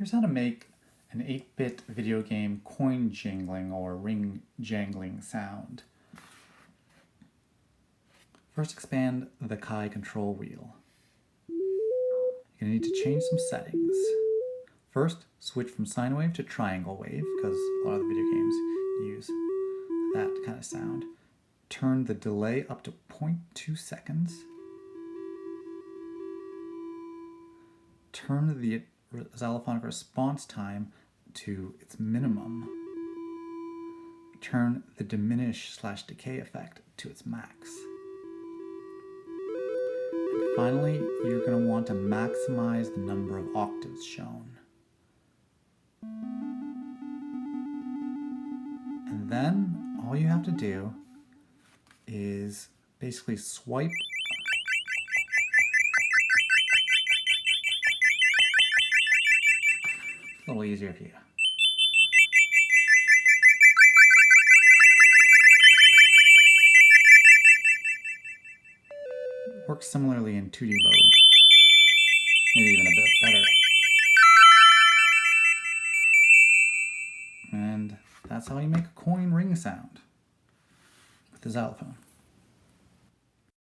Here's how to make an 8-bit video game coin jangling or ring jangling sound. First, expand the Kai control wheel. You're going to need to change some settings. First, switch from sine wave to triangle wave, because a lot of the video games use that kind of sound. Turn the delay up to 0.2 seconds. Turn the xalophonic response time to its minimum. Turn the diminish/decay effect to its max. And finally, you're going to want to maximize the number of octaves shown. And then all you have to do is basically swipe a little easier for you. Works similarly in 2D mode, maybe even a bit better. And that's how you make a coin ring sound with the xalophone.